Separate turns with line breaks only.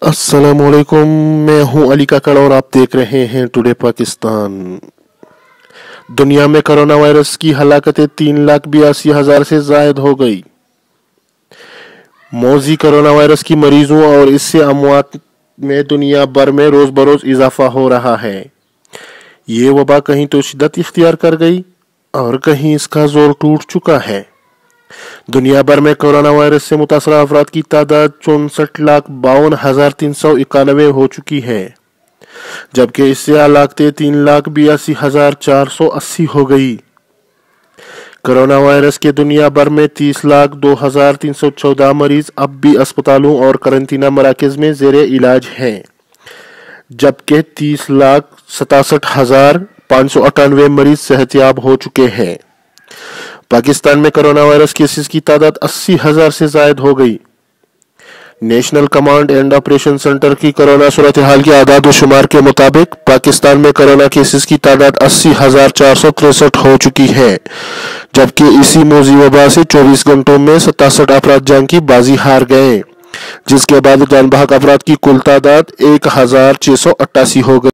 अस्सलामुअलैकुम। मैं हूं अली काकड़ और आप देख रहे हैं टुडे पाकिस्तान। दुनिया में कोरोना वायरस की हलाकतें 3,82,000 से जायद हो गई। मौजी कोरोना वायरस की मरीजों और इससे अमवात में दुनिया भर में रोज बरोज इजाफा हो रहा है। ये वबा कहीं तो शिद्दत इख्तियार कर गई और कहीं इसका जोर टूट चुका है। दुनिया भर में कोरोना वायरस से मुतासरा अफराद की तादाद 64,52,391 हो चुकी है, जबकि इससे हलाकतें 3,82,480 हो गई। कोरोना वायरस के दुनिया भर में 30,02,314 मरीज अब भी अस्पतालों और करंतना मराकज में जेर इलाज हैं, जबकि 30,67,598 मरीज सेहतयाब हो चुके हैं। पाकिस्तान में कोरोना वायरस केसेस की तादाद 80,000 से जायद हो गई। National command and operation centre की कोरोना सूरत हाल के आदाद व शुमार के मुताबिक पाकिस्तान में कोरोना केसेस की तादाद 80,463 हो चुकी है, जबकि इसी मौजी वबा से 24 घंटों में 67 अफराद जान की बाजी हार गए, जिसके बाद जान बहक अफराद की कुल तादाद 1,688 हो गई।